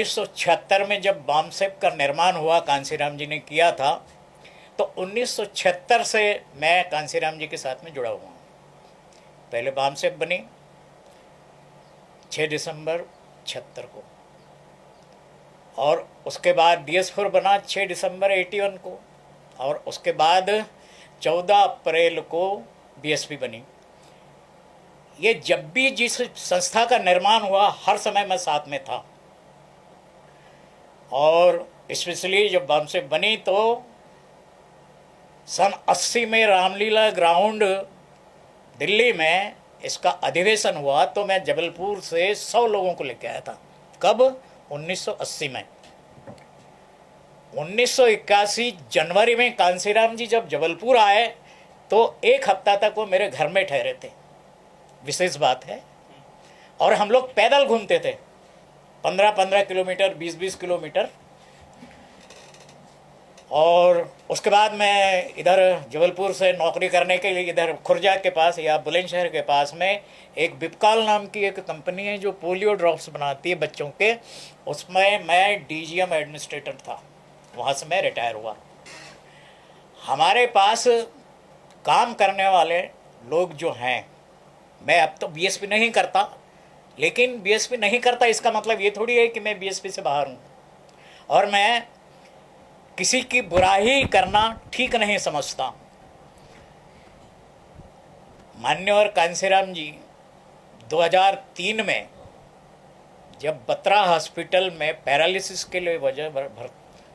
1976 में जब बामसेप का निर्माण हुआ, कांसीराम जी ने किया था, तो 1976 से मैं कांसीराम जी के साथ में जुड़ा हुआ हूँ। पहले बामसेप बनी 6 दिसंबर 76 को, और उसके बाद DS4 बना 6 दिसंबर 81 को, और उसके बाद 14 अप्रैल को BSP बनी। ये जब भी जिस संस्था का निर्माण हुआ हर समय मैं साथ में था, और स्पेशली जब बामसेप बनी तो सन 80 में रामलीला ग्राउंड दिल्ली में इसका अधिवेशन हुआ, तो मैं जबलपुर से 100 लोगों को लेकर आया था। कब? 1980 में। 1981 जनवरी में कांसीराम जी जब जबलपुर आए तो एक हफ्ता तक वो मेरे घर में ठहरे थे, विशेष बात है। और हम लोग पैदल घूमते थे 15-15 किलोमीटर, 20-20 किलोमीटर। और उसके बाद मैं इधर जबलपुर से नौकरी करने के लिए इधर खुर्जा के पास या बुलंदशहर के पास में एक बिपकाल नाम की एक कंपनी है जो पोलियो ड्रॉप्स बनाती है बच्चों के, उसमें मैं DGM एडमिनिस्ट्रेटर था। वहाँ से मैं रिटायर हुआ। हमारे पास काम करने वाले लोग जो हैं, मैं अब तो BSP नहीं करता, लेकिन BSP नहीं करता इसका मतलब ये थोड़ी है कि मैं BSP से बाहर हूँ। और मैं किसी की बुराई करना ठीक नहीं समझता। मान्यवर कांसीराम जी 2003 में जब बत्रा हॉस्पिटल में पैरालिसिस के लिए वजह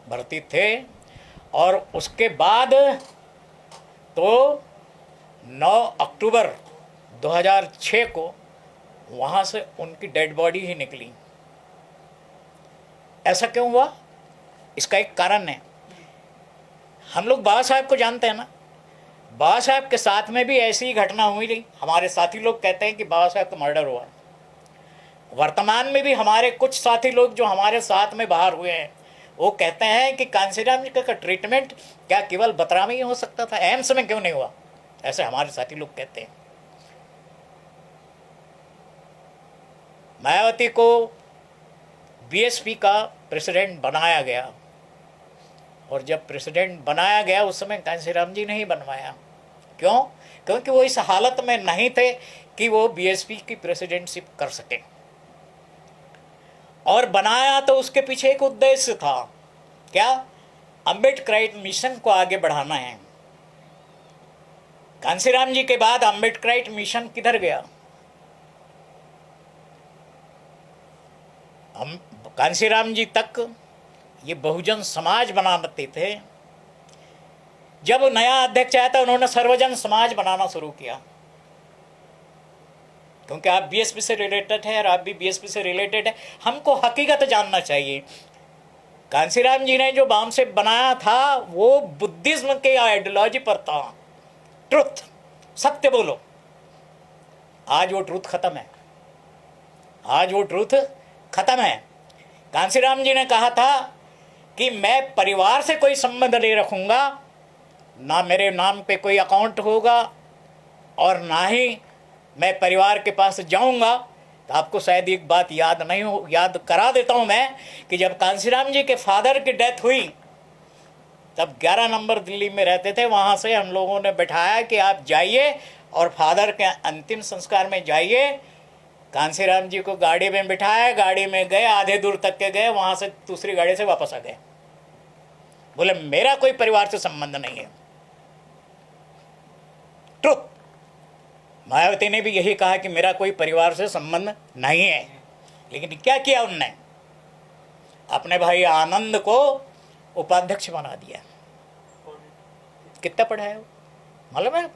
भर्ती थे, और उसके बाद तो 9 अक्टूबर 2006 को वहाँ से उनकी डेड बॉडी ही निकली। ऐसा क्यों हुआ? इसका एक कारण है। हम लोग बाबा साहब को जानते हैं ना, बाबा साहब के साथ में भी ऐसी ही घटना हुई थी। हमारे साथी लोग कहते हैं कि बाबा साहब का मर्डर हुआ। वर्तमान में भी हमारे कुछ साथी लोग जो हमारे साथ में बाहर हुए हैं, वो कहते हैं कि कांसीराम जी का ट्रीटमेंट क्या केवल बत्रा में ही हो सकता था, एम्स में क्यों नहीं हुआ? ऐसे हमारे साथी लोग कहते हैं। मायावती को BSP का प्रेसिडेंट बनाया गया, और जब प्रेसिडेंट बनाया गया उस समय कांसीराम जी ने ही बनवाया। क्यों? क्योंकि वो इस हालत में नहीं थे कि वो BSP की प्रेसिडेंटशिप कर सके। और बनाया तो उसके पीछे एक उद्देश्य था। क्या? अम्बेडकराइट मिशन को आगे बढ़ाना है। कांसीराम जी के बाद अम्बेडकराइट मिशन किधर गया? हम कांसीराम जी तक ये बहुजन समाज बनाते थे। जब नया अध्यक्ष आया था उन्होंने सर्वजन समाज बनाना शुरू किया, क्योंकि आप BSP से रिलेटेड है और आप भी BSP से रिलेटेड है। हमको हकीकत जानना चाहिए। कांसीराम जी ने जो बामसेप बनाया था वो बुद्धिज्म के आइडियोलॉजी पर था। ट्रुथ, सत्य बोलो। आज वो ट्रुथ खत्म है। आज वो ट्रुथ खत्म है। कांसीराम जी ने कहा था कि मैं परिवार से कोई संबंध नहीं रखूंगा, ना मेरे नाम पे कोई अकाउंट होगा, और ना ही मैं परिवार के पास जाऊंगा। तो आपको शायद एक बात याद नहीं हो, याद करा देता हूं मैं, कि जब कांसीराम जी के फादर की डेथ हुई तब 11 नंबर दिल्ली में रहते थे, वहाँ से हम लोगों ने बैठाया कि आप जाइए और फादर के अंतिम संस्कार में जाइए। कांसीराम जी को गाड़ी में बिठाया, गाड़ी में गए, आधे दूर तक के गए, वहाँ से दूसरी गाड़ी से वापस आ गए। बोले मेरा कोई परिवार से संबंध नहीं है। ट्रुथ। मायावती ने भी यही कहा कि मेरा कोई परिवार से संबंध नहीं है। लेकिन क्या किया उनने? अपने भाई आनंद को उपाध्यक्ष बना दिया। कितना पढ़ा है वो मालूम है?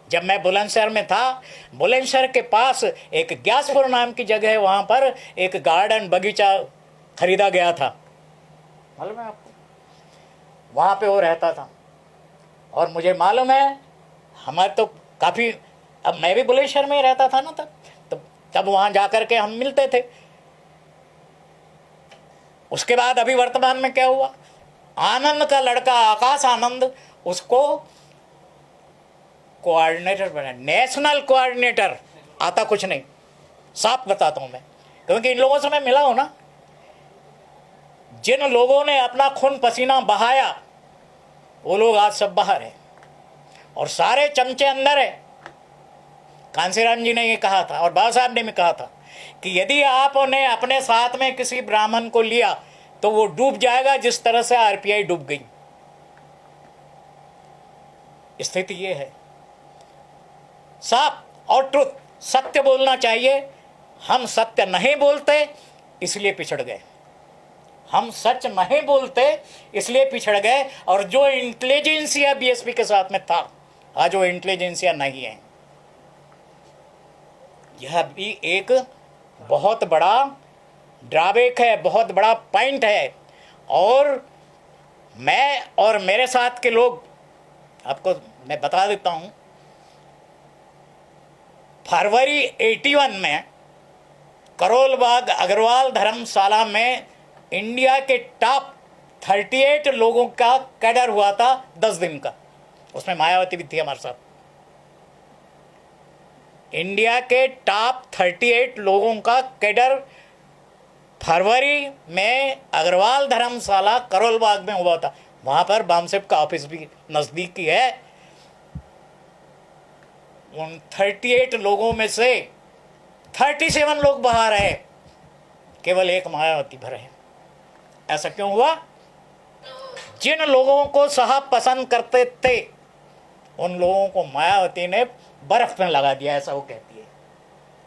जब मैं बुलंदशहर में था, बुलंदशहर के पास एक ग्यासपुर नाम की जगह है, वहाँ पर एक गार्डन बगीचा खरीदा गया था, मालूम है आपको? वहाँ पे वो रहता था। और मुझे मालूम है, हमारे तो काफ़ी, अब मैं भी बुलंदशहर में ही रहता था ना तब वहाँ जा कर के हम मिलते थे। उसके बाद अभी वर्तमान में क्या हुआ? आनंद का लड़का आकाश आनंद, उसको कोऑर्डिनेटर बना। नेशनल कोऑर्डिनेटर, आता कुछ नहीं, साफ बताता हूँ मैं। क्योंकि इन लोगों से मैं मिला हूं ना, जिन लोगों ने अपना खून पसीना बहाया वो लोग आज सब बाहर है और सारे चमचे अंदर है। कांसीराम जी ने ये कहा था और बाबा साहब ने भी कहा था कि यदि आपने अपने साथ में किसी ब्राह्मण को लिया तो वो डूब जाएगा जिस तरह से आरपीआई डूब गई। स्थिति ये है। साफ और ट्रुथ, सत्य बोलना चाहिए। हम सत्य नहीं बोलते इसलिए पिछड़ गए, हम सच नहीं बोलते इसलिए पिछड़ गए। और जो इंटेलिजेंसिया बीएसपी के साथ में था आज वो इंटेलिजेंसिया नहीं है। यह भी एक बहुत बड़ा ड्रॉबैक है, बहुत बड़ा पॉइंट है। और मैं और मेरे साथ के लोग, आपको मैं बता देता हूं, फरवरी 81 में करोल बाग अग्रवाल धर्मशाला में इंडिया के टॉप 38 लोगों का कैडर हुआ था 10 दिन का। उसमें मायावती भी थी हमारे साथ। इंडिया के टॉप 38 लोगों का कैडर फरवरी में अग्रवाल धर्मशाला करोल बाग में हुआ था। वहां पर बामसेप का ऑफिस भी नजदीक ही है। उन 38 लोगों में से 37 लोग बाहर है, केवल एक मायावती भर है। ऐसा क्यों हुआ? जिन लोगों को साहब पसंद करते थे उन लोगों को मायावती ने बर्फ में लगा दिया, ऐसा वो कहती है।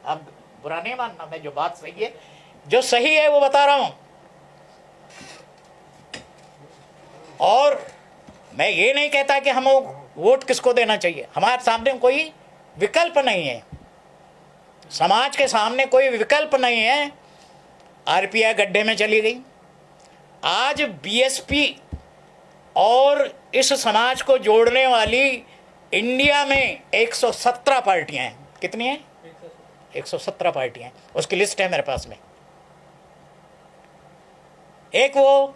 अब बुरा नहीं मानना, मैं जो बात सही है, जो सही है वो बता रहा हूं। और मैं ये नहीं कहता कि हम वोट किसको देना चाहिए, हमारे सामने कोई विकल्प नहीं है, समाज के सामने कोई विकल्प नहीं है। आरपीआई गड्ढे में चली गई। आज बीएसपी और इस समाज को जोड़ने वाली इंडिया में 117 पार्टियां हैं। कितनी हैं? 117 पार्टियां। उसकी लिस्ट है मेरे पास में। एक वो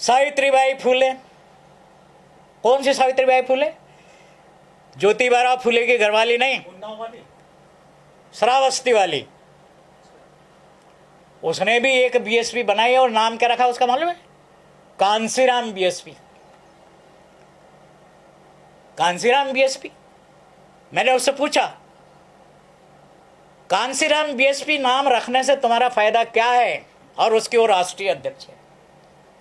सावित्रीबाई फुले। कौन सी सावित्रीबाई फुले? ज्योतिबा फुले की घरवाली नहीं, श्रावस्ती वाली। उसने भी एक बीएसपी बनाई और नाम क्या रखा उसका मालूम है? कांसीराम बीएसपी। कांसीराम बीएसपी। मैंने उससे पूछा, कांसीराम बीएसपी नाम रखने से तुम्हारा फायदा क्या है? और उसकी वो राष्ट्रीय अध्यक्ष है,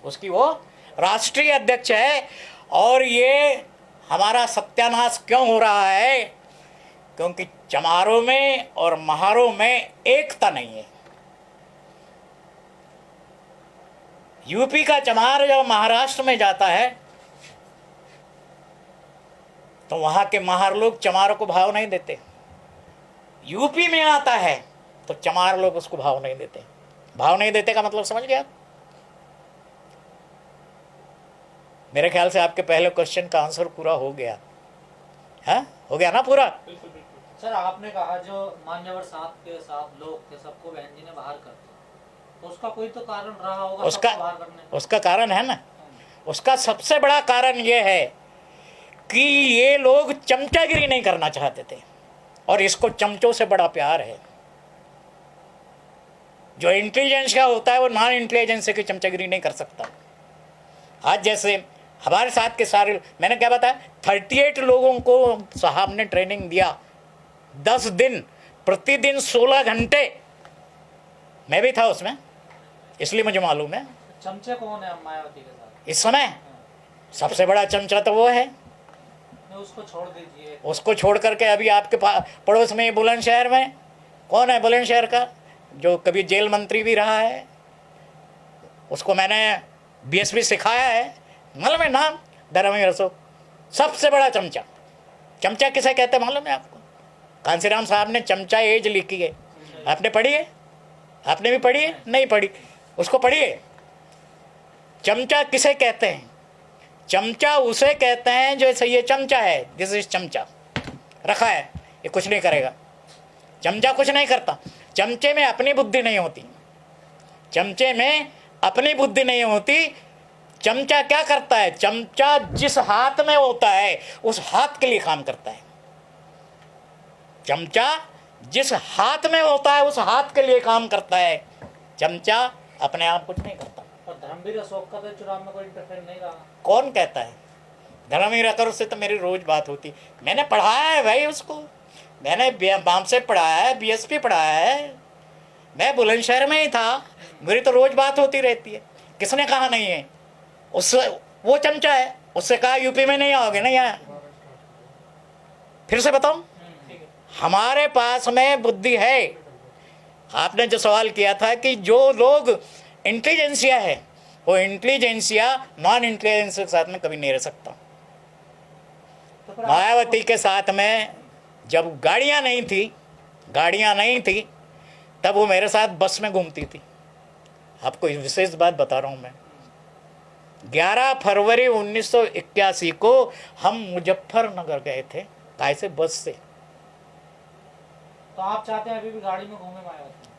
उसकी वो राष्ट्रीय अध्यक्ष है। और ये हमारा सत्यानाश क्यों हो रहा है? क्योंकि चमारों में और महारों में एकता नहीं है। यूपी का चमार जब महाराष्ट्र में जाता है तो वहां के महार लोग चमारों को भाव नहीं देते। यूपी में आता है तो चमार लोग उसको भाव नहीं देते। भाव नहीं देते का मतलब समझ गया? मेरे ख्याल से आपके पहले क्वेश्चन का आंसर पूरा हो गया है। हो गया ना पूरा? बिल्कुल बिल्कुल। सर आपने कहा जो मान्यवर साहब के साथ लोग थे सबको बहन जी ने बाहर कर दिया, तो उसका कोई तो कारण रहा होगा सबको बाहर करने। उसका कारण है ना, उसका सबसे बड़ा कारण ये है कि ये लोग चमचागिरी नहीं करना चाहते थे और इसको चमचों से बड़ा प्यार है। जो इंटेलिजेंस का होता है वो नॉन इंटेलिजेंस की चमचागिरी नहीं कर सकता। आज जैसे हमारे साथ के सारे, मैंने क्या बताया, 38 लोगों को साहब ने ट्रेनिंग दिया 10 दिन, प्रतिदिन 16 घंटे। मैं भी था उसमें, इसलिए मुझे मालूम है। चमचे कौन है मायावती के साथ इस समय? सबसे बड़ा चमचा तो वो है। उसको छोड़ दीजिए। उसको छोड़ करके अभी आपके पड़ोस में बुलंदशहर में कौन है? बुलंदशहर का जो कभी जेल मंत्री भी रहा है, उसको मैंने बीएसपी सिखाया है, मालूम है नाम? धर्मवीर अशोक। सबसे बड़ा चमचा। चमचा किसे कहते हैं मालूम है आपको? कांसीराम साहब ने चमचा एज लिखी है, आपने पढ़ी है? आपने भी पढ़ी है? नहीं पढ़ी, उसको पढ़िए। चमचा किसे कहते हैं? चमचा उसे कहते हैं जो ये चमचा है, दिस इज चमचा रखा है, ये कुछ नहीं करेगा। चमचा कुछ नहीं करता। चमचे में अपनी बुद्धि नहीं होती, चमचे में अपनी बुद्धि नहीं होती। चमचा क्या करता है? चमचा जिस हाथ में होता है उस हाथ के लिए काम करता है। चमचा जिस हाथ में होता है उस हाथ के लिए काम करता है, चमचा अपने आप कुछ नहीं करता। और धर्मवीर अशोक का तो चुनाव में कोई इंटरफेयर नहीं रहा। कौन कहता है? धर्मवीर अकबर से तो मेरी रोज बात होती, मैंने पढ़ाया है भाई उसको, मैंने बाम से पढ़ाया है, बीएसपी पढ़ाया है, मैं बुलंदशहर में ही था, मेरी तो रोज बात होती रहती है। किसने कहा नहीं है? उससे वो चमचा है, उससे कहा यूपी में नहीं आओगे, नहीं आया। फिर से बताऊं, हमारे पास में बुद्धि है। आपने जो सवाल किया था कि जो लोग इंटेलिजेंसिया है, वो इंटेलिजेंसिया नॉन इंटेलिजेंसिया के साथ में कभी नहीं रह सकता। तो फिर मायावती के साथ में जब गाड़ियां नहीं थी तब वो मेरे साथ बस में घूमती थी। आपको एक विशेष बात बता रहा हूं मैं, 11 फरवरी 1981 को हम मुजफ्फरनगर गए थे, काय से? बस से। तो आप चाहते हैं अभी भी गाड़ी में घूमे मायावती?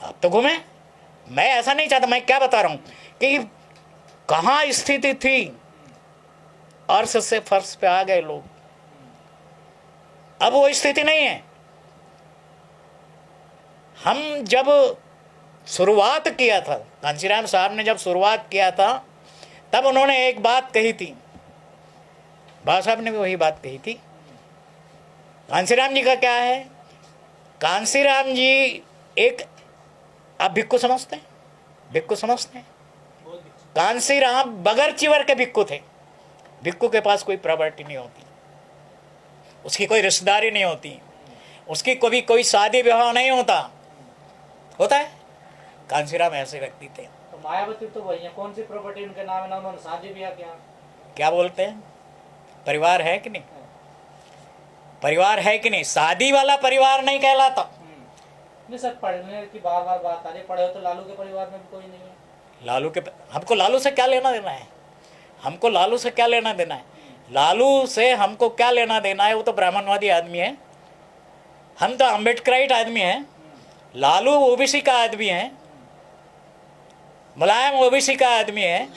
अब तो घूमे, मैं ऐसा नहीं चाहता, मैं क्या बता रहा हूं कि कहाँ स्थिति थी, अर्श से फर्श पे आ गए लोग। अब वो स्थिति नहीं है। हम जब शुरुआत किया था, कांशीराम साहब ने जब शुरुआत किया था, तब उन्होंने एक बात कही थी, बाबा साहब ने भी वही बात कही थी। कांशीराम जी का क्या है? कांशीराम जी एक, आप भिक्खु समझते हैं? भिक्खु समझते हैं? कांशीराम बगैर चिवर के भिक्खु थे। भिक्खु के पास कोई प्रॉपर्टी नहीं होती, उसकी कोई रिश्तेदारी नहीं होती, उसकी कभी कोई शादी विवाह नहीं होता है। कांशीराम ऐसे व्यक्ति थे। तो मायावती तो वही है, कौन सी प्रॉपर्टी उनके नाम है ना, उन्होंने शादी ब्याह किया? क्या बोलते हैं? परिवार है कि नहीं? परिवार है कि नहीं? शादी वाला परिवार नहीं कहलाता। नहीं सर, पढ़ने की बार बार बात आ रही, पढ़े हो तो लालू के परिवार में भी कोई नहीं है। हमको लालू से क्या लेना देना है? हमको लालू से क्या लेना देना है? लालू से हमको क्या लेना देना है? वो तो ब्राह्मणवादी आदमी है, हम तो अम्बेडकराइट आदमी हैं। लालू ओबीसी का आदमी है, मुलायम ओबीसी का आदमी है।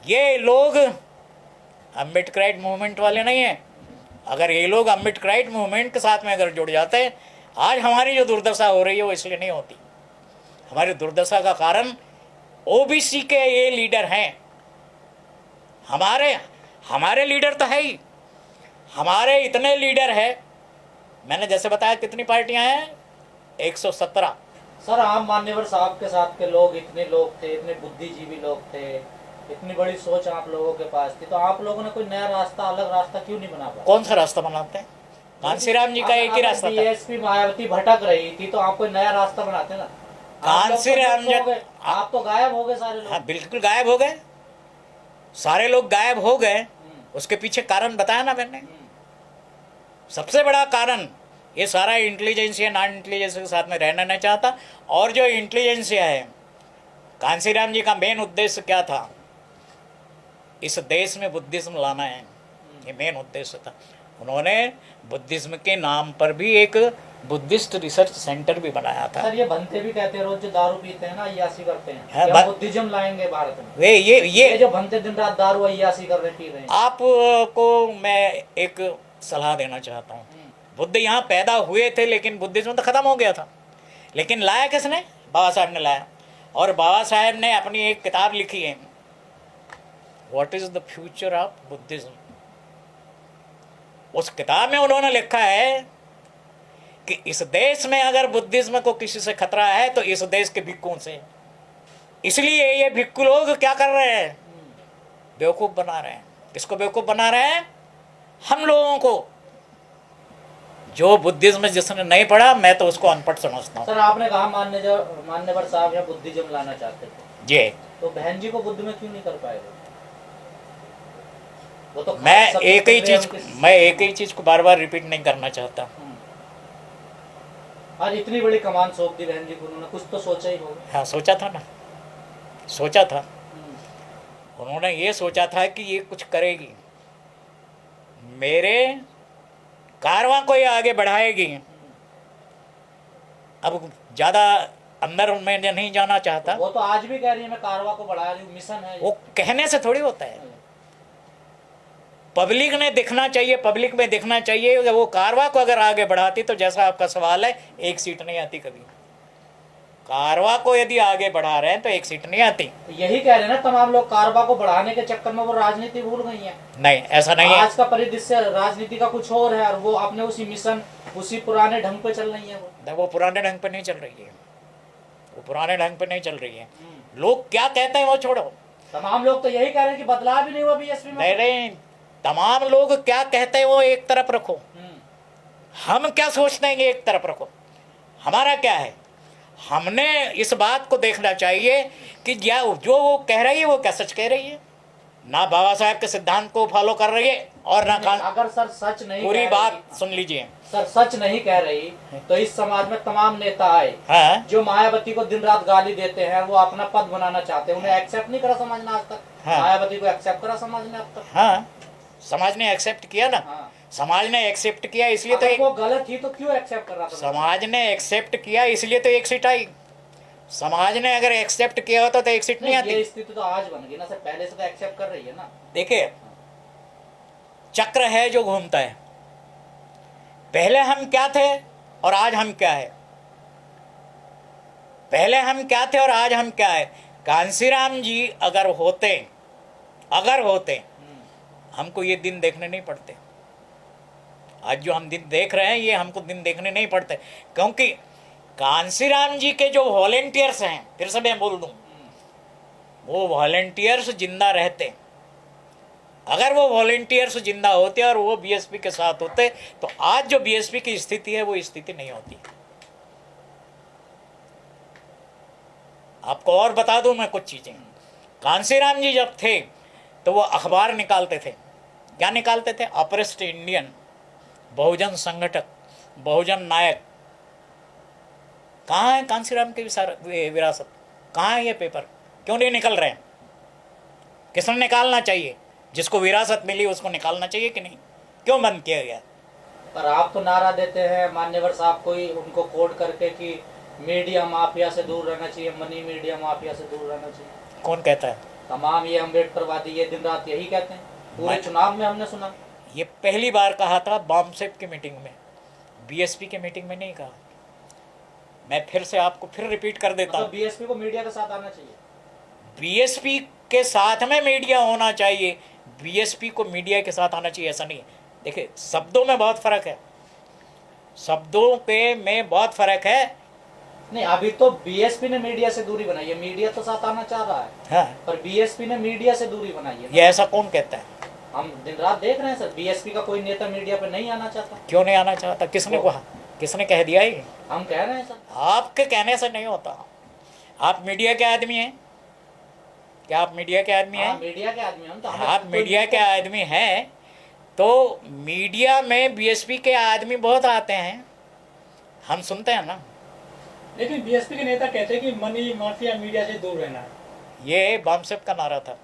ये लोग अम्बेडकराइट मूवमेंट वाले नहीं हैं। अगर ये लोग अम्बेडकराइट मूवमेंट के साथ में अगर जुड़ जाते हैं, आज हमारी जो दुर्दशा हो रही है वो इसलिए नहीं होती। हमारी दुर्दशा का कारण ओबीसी के ये लीडर हैं। हमारे लीडर तो है ही, हमारे इतने लीडर है। मैंने जैसे बताया कितनी पार्टियां हैं? 117। सर, आम मान्यवर साहब के साथ के लोग इतने लोग थे, इतने बुद्धिजीवी लोग थे, इतनी बड़ी सोच आप लोगों के पास थी, तो आप लोगों ने कोई नया रास्ता, अलग रास्ता क्यों नहीं बना पाया? कौन सा रास्ता बनाते हैं? कांशीराम जी का एक ही रास्ता था। बीएसपी मायावती भटक रही थी तो आप कोई नया रास्ता बनाते ना। कांशीराम जी, आप तो गायब हो गए सारे लोग। हाँ बिल्कुल गायब हो गए, सारे लोग गायब हो गए। उसके पीछे कारण बताया ना मैंने। सबसे बड़ा कारण ये सारा इंटेलिजेंसिया नॉन इंटेलिजेंसिया के साथ में रहना नहीं चाहता। और जो इंटेलिजेंसिया है, कांशीराम जी का मेन उद्देश्य क्या था? इस देश में बुद्धिज्म लाना है, ये मेन उद्देश्य था। उन्होंने बुद्धिज्म के नाम पर भी एक बुद्धिस्ट रिसर्च सेंटर भी बनाया था। सर, ये भंते भी कहते हैं, रोज जो दारू पीते हैं ना, अय्यासी करते हैं, हाँ, क्या बुद्धिज्म लाएंगे भारत में? वे ये जो भंते दिन रात दारू अय्यासी कर रहे, पी रहे हैं। आपको मैं एक सलाह देना चाहता हूँ। बुद्ध यहाँ पैदा हुए थे, लेकिन बुद्धिज्म तो खत्म हो गया था। लेकिन लाया किसने? बाबा साहब ने लाया। और बाबा साहब ने अपनी एक किताब लिखी है, what is the future of Buddhism. उस किताब में उन्होंने लिखा है कि इस देश में अगर बुद्धिज्म को किसी से खतरा है तो इस देश के भिक्खुओं से। इसलिए ये भिक्खु लोग क्या कर रहे हैं? बेवकूफ बना रहे हैं। किसको बेवकूफ बना रहे हैं? हम लोगों को। जो बुद्धिज्म जिसने नहीं पढ़ा, मैं तो उसको अनपढ़ समझता हूँ। सर, आपने कहा मान्यवर साहब यहाँ बुद्धिज्म लाना चाहते थे जी, तो बहन जी को बुद्ध में क्यों नहीं कर पाए? वो तो मैं एक ही चीज को बार बार रिपीट नहीं करना चाहता। आज इतनी बड़ी कमान सौंप दी बहन जी को, उन्होंने कुछ तो सोचा ही होगा। हाँ, सोचा था ना, सोचा था। उन्होंने ये सोचा था कि ये कुछ करेगी, मेरे कारवां को ये आगे बढ़ाएगी। अब ज्यादा अंदर में नहीं जाना चाहता। वो तो आज भी कह रही है मैं कारवां को बढ़ा रही हूँ, मिशन है। वो कहने से थोड़ी होता है, पब्लिक ने दिखना चाहिए, पब्लिक में दिखना चाहिए कि वो कारवा को अगर आगे बढ़ाती, तो जैसा आपका सवाल है, एक सीट नहीं आती कभी। कारवा को यदि आगे बढ़ा रहे हैं तो एक सीट नहीं आती। तो यही कह रहे हैं ना तमाम लोग, कारवा को बढ़ाने के चक्कर में वो राजनीति भूल गई है। नहीं, ऐसा नहीं है। आज का परिदृश्य राजनीति का कुछ और है, और वो अपने उसी मिशन, उसी पुराने ढंग पे चल रही है। वो पुराने ढंग पे नहीं चल रही है, वो पुराने ढंग पे नहीं चल रही है। लोग क्या कहते हैं वो छोड़ो, तमाम लोग तो यही कह रहे हैं कि बदलाव भी नहीं हुआ बीएसपी में। नहीं, तमाम लोग क्या कहते हैं वो एक तरफ रखो, हम क्या सोचते हैं ये एक तरफ रखो। हमारा क्या है, हमने इस बात को देखना चाहिए कि जो वो कह रही है वो क्या सच कह रही है। ना बाबा साहब के सिद्धांत को फॉलो कर रही है और ना अगर सर सच नहीं, पूरी बात सुन लीजिए सर, सच नहीं कह रही तो इस समाज में तमाम नेता आए, हाँ, जो मायावती को दिन रात गाली देते हैं, वो अपना पद बनाना चाहते हैं, उन्हें एक्सेप्ट नहीं करा समाज ने आज तक। हाँ। मायावती को एक्सेप्ट करा समाज ने अब तक। हाँ, समाज ने एक्सेप्ट किया ना। हाँ। समाज ने एक्सेप्ट किया इसलिए तो अगर वो गलत थी तो क्यों एक्सेप्ट कर रहा था? समाज ने एक्सेप्ट किया इसलिए तो एक सीट आई। समाज ने अगर एक्सेप्ट किया होता तो एक सीट नहीं आती। ये स्थिति तो आज बन गई ना सर, पहले से तो एक्सेप्ट कर रही है ना। देखिए, चक्र है जो घूमता है। पहले हम क्या थे और आज हम क्या है, पहले हम क्या थे और आज हम क्या है। कांसीराम जी अगर होते हमको ये दिन देखने नहीं पड़ते। आज जो हम दिन देख रहे हैं ये हमको दिन देखने नहीं पड़ते, क्योंकि कांसीराम जी के जो वॉलेंटियर्स हैं, फिर से मैं बोल दूं, वो वॉलेंटियर्स जिंदा रहते। अगर वो वॉलेंटियर्स जिंदा होते और वो बीएसपी के साथ होते तो आज जो बीएसपी की स्थिति है वो स्थिति नहीं होती। आपको और बता दूं मैं कुछ चीजें। कांसीराम जी जब थे तो वो अखबार निकालते थे। क्या निकालते थे? अपरिष्ट इंडियन, बहुजन संगठक, बहुजन नायक। कहाँ है कांसीराम की विरासत? कहाँ है ये पेपर? क्यों नहीं निकल रहे हैं? किसने निकालना चाहिए? जिसको विरासत मिली उसको निकालना चाहिए कि नहीं? क्यों बंद किया गया? पर आप तो नारा देते हैं मान्यवर साहब को ही, उनको कोड करके कि मीडिया माफिया से दूर रहना चाहिए, मनी मीडिया माफिया से दूर रहना चाहिए। कौन कहता है? तमाम ये अम्बेडकरवादी ये दिन रात यही कहते हैं। पूरे चुनाव में हमने सुना। ये पहली बार कहा था बामसेप की मीटिंग में, बीएसपी के मीटिंग में नहीं कहा। मैं फिर से आपको फिर रिपीट कर देता हूँ, बीएसपी को मीडिया के साथ आना चाहिए। बीएसपी के साथ में मीडिया होना चाहिए, बीएसपी को मीडिया के साथ आना चाहिए, ऐसा नहीं है। देखिए, शब्दों में बहुत फर्क है, शब्दों के में बहुत फर्क है। नहीं, अभी तो बीएसपी ने मीडिया से दूरी बनाई है, मीडिया तो साथ आना चाह रहा है। हाँ। पर बीएसपी ने मीडिया से दूरी बनाई है। ये ऐसा कौन कहता है? हम दिन रात देख रहे हैं सर, बीएसपी का कोई नेता मीडिया पे नहीं आना चाहता। क्यों नहीं आना चाहता? किसने कहा? किसने कह दिया? ये हम कह रहे हैं सर। आपके कहने से नहीं होता। आप मीडिया के आदमी हैं क्या? आप मीडिया के आदमी हैं? मीडिया के आदमी हम तो। आप मीडिया के आदमी हैं तो मीडिया में बीएसपी के आदमी बहुत आते हैं, हम सुनते हैं ना। लेकिन बीएसपी के नेता कहते हैं कि मनी माफिया मीडिया से दूर रहना है। ये बामसेप का नारा था,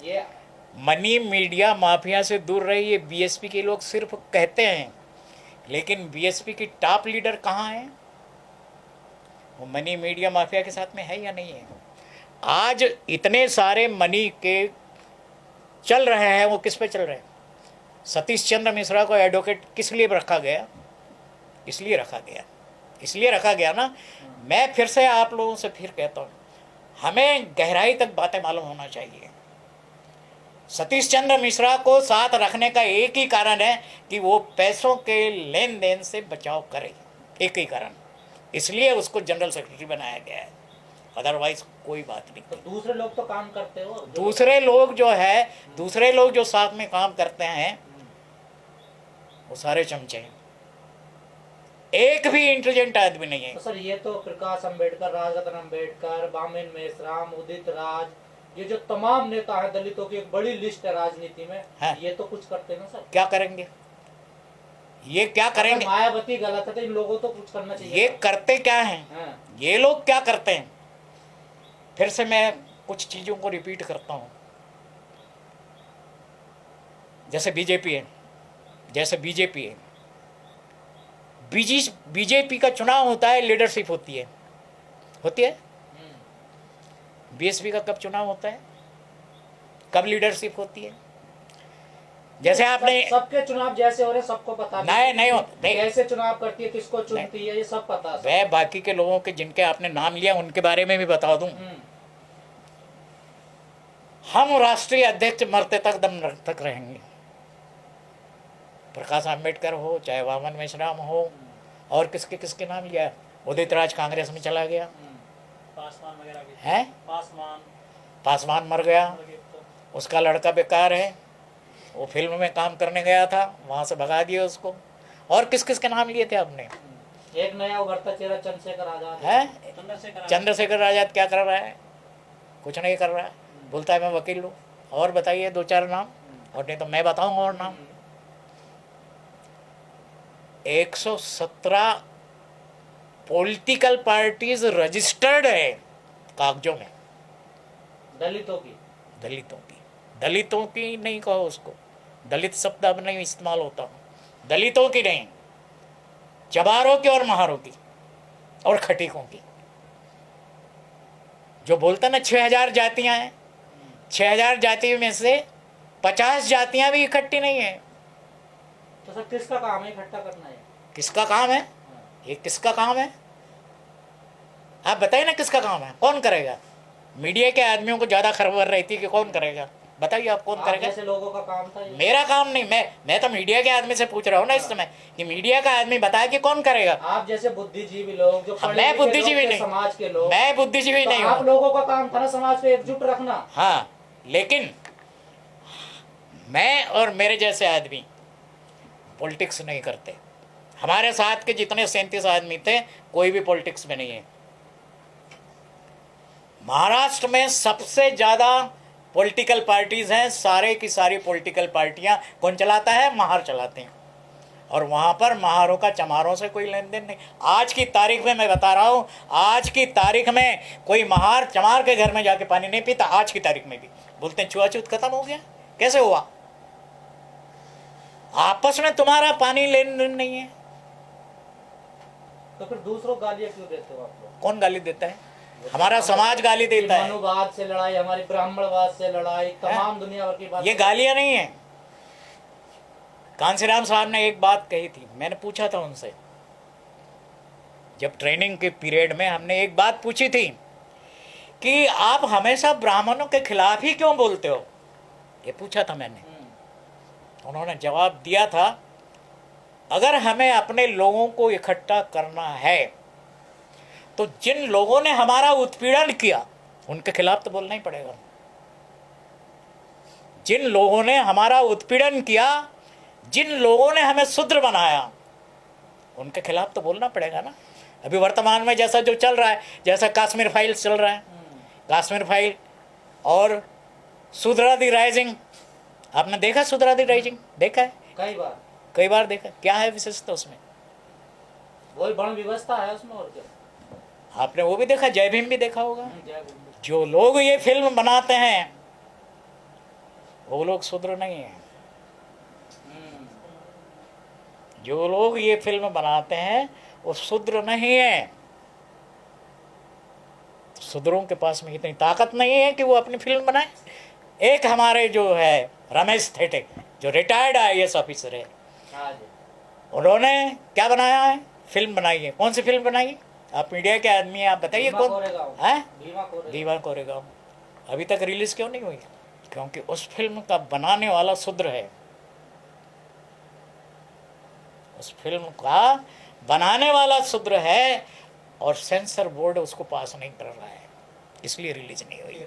ये मनी मीडिया माफिया से दूर रहिए। बीएसपी के लोग सिर्फ कहते हैं, लेकिन बीएसपी की टॉप लीडर कहाँ है? वो मनी मीडिया माफिया के साथ में है या नहीं है? आज इतने सारे मनी के चल रहे हैं, वो किस पे चल रहे हैं? सतीश चंद्र मिश्रा को एडवोकेट किस लिए रखा गया? इसलिए रखा गया ना। मैं फिर से आप लोगों से फिर कहता हूँ, हमें गहराई तक बातें मालूम होना चाहिए। सतीश चंद्र मिश्रा को साथ रखने का एक ही कारण है कि वो पैसों के लेन देन से बचाव करे, एक ही कारण। इसलिए उसको जनरल सेक्रेटरी बनाया गया है, अदरवाइज कोई बात नहीं। तो दूसरे लोग तो काम करते हो, दूसरे लोग जो साथ में काम करते हैं वो सारे चमचे हैं, एक भी इंटेलिजेंट आदमी नहीं है। तो सर ये तो प्रकाश अंबेडकर, राजरत्न अंबेडकर, बामेन मेश्राम, उदित राज, ये जो तमाम नेता हैं दलितों की एक बड़ी लिस्ट है राजनीति में। हाँ। ये तो कुछ करते हैं ना सर। क्या करेंगे? ये क्या करेंगे? मायावती गलत है तो इन लोगों तो कुछ करना चाहिए। ये करते क्या हैं? हाँ। ये लोग क्या करते हैं? फिर से मैं कुछ चीजों को रिपीट करता हूं। जैसे बीजेपी है, बीजेपी का चुनाव होता है, लीडरशिप होती है। बीएसपी का कब चुनाव होता है? कब लीडरशिप होती है? जैसे आपने सबके चुनाव जैसे हो रहे सबको पता नहीं हो नहीं, कैसे चुनाव करती है, किसको चुनती है, ये सब पता है। वह बाकी के लोगों के जिनके आपने नाम लिया उनके बारे में भी बता दूं। हम राष्ट्रीय अध्यक्ष मरते तक दम तक रहेंगे। प्रकाश आंबेडकर हो, चाहे वामन मेश्राम हो, और किसके किसके नाम लिया। उदित राज कांग्रेस में चला गया पासवान वगैरह भी है, पासवान मर गया, उसका लड़का बेकार है, वो फिल्म में काम करने गया था, वहाँ से भगा दिया उसको। और किस किस के नाम लिए थे आपने। एक नया उभरता चेहरा चंद्रशेखर आजाद है, चंद्रशेखर आजाद क्या कर रहा है, कुछ नहीं कर रहा है, बोलता है मैं वकील हूँ। और बताइए 2-4 नाम, और नहीं तो मैं बताऊंगा और नाम। 117 पॉलिटिकल पार्टीज रजिस्टर्ड है कागजों में, दलितों की नहीं कहो उसको, दलित शब्द अब नहीं इस्तेमाल होता, दलितों की नहीं, चबारों की और महारों की और खटीकों की। जो बोलता ना 6000 जातियां हैं, 6000 जातियों में से 50 जातियां भी इकट्ठी नहीं है। तो सर किसका काम है इकट्ठा करना है? किसका काम है ये, किसका काम है आप बताइए ना, किसका काम है, कौन करेगा। मीडिया के आदमियों को ज्यादा खबर रहती है कि कौन करेगा, बताइए आप कौन करेगा। जैसे लोगों का काम था ये। मेरा काम नहीं, मैं तो मीडिया के आदमी से पूछ रहा हूँ ना इस समय, कि मीडिया का आदमी बताए कि कौन करेगा। आप जैसे बुद्धिजीवी लोग जो मैं बुद्धिजीवी नहीं, समाज के लोग, मैं बुद्धिजीवी नहीं हूँ। आप लोगों का काम था ना समाज को एकजुट रखना। हाँ, लेकिन मैं और मेरे जैसे आदमी पॉलिटिक्स नहीं करते। हमारे साथ के जितने 37 आदमी थे कोई भी पॉलिटिक्स में नहीं है। महाराष्ट्र में सबसे ज्यादा पॉलिटिकल पार्टीज हैं, सारे की सारी पॉलिटिकल पार्टियां कौन चलाता है, महार चलाते हैं। और वहां पर महारों का चमारों से कोई लेन देन नहीं। आज की तारीख में मैं बता रहा हूं, आज की तारीख में कोई महार चमार के घर में जाके पानी नहीं पीता। आज की तारीख में भी बोलते हैं छुआछूत खत्म हो गया। कैसे हुआ? आपस में तुम्हारा पानी लेन देन नहीं है, तो फिर दूसरों गालियां क्यों देते हो आप लोग? कौन गाली देता है? हमारा समाज गाली देता है। मनुवाद से लड़ाई, हमारी ब्राह्मणवाद से लड़ाई, तमाम दुनिया भर की बात। ये गालियां नहीं है। कांसीराम साहब ने एक बात कही थी, मैंने पूछा था उनसे, जब ट्रेनिंग के पीरियड में हमने एक बात पूछी थी कि आप हमेशा ब्राह्मणों के खिलाफ ही क्यों बोलते हो, ये पूछा था मैंने। उन्होंने जवाब दिया था, अगर हमें अपने लोगों को इकट्ठा करना है तो जिन लोगों ने हमारा उत्पीड़न किया उनके खिलाफ तो बोलना ही पड़ेगा। जिन लोगों ने हमारा उत्पीड़न किया, जिन लोगों ने हमें शूद्र बनाया, उनके खिलाफ तो बोलना पड़ेगा ना। अभी वर्तमान में जैसा जो चल रहा है, जैसा कश्मीर फाइल्स चल रहा है, कश्मीर फाइल और सुधरादी राइजिंग, आपने देखा सुधरादी राइजिंग? देखा है कई बार देखा। क्या है विशेषता उसमें? वही बड़ी व्यवस्था है उसमें, और क्या। आपने वो भी देखा, जय भीम भी देखा होगा। जो लोग ये फिल्म बनाते हैं वो लोग शूद्र नहीं है। जो लोग ये फिल्म बनाते हैं वो शूद्र नहीं है। शूद्रों के पास में इतनी ताकत नहीं है कि वो अपनी फिल्म बनाए। एक हमारे जो है रमेश थेटे, जो रिटायर्ड IAS ऑफिसर है, उन्होंने क्या बनाया है, फिल्म बनाई है। कौन सी फिल्म बनाई? आप मीडिया के आदमी हैं, आप बताइए कौन है? दीवा कोरेगांव। अभी तक रिलीज क्यों नहीं हुई? क्योंकि उस फिल्म का बनाने वाला शूद्र है। उस फिल्म का बनाने वाला शूद्र है और सेंसर बोर्ड उसको पास नहीं कर रहा है, इसलिए रिलीज नहीं हुई।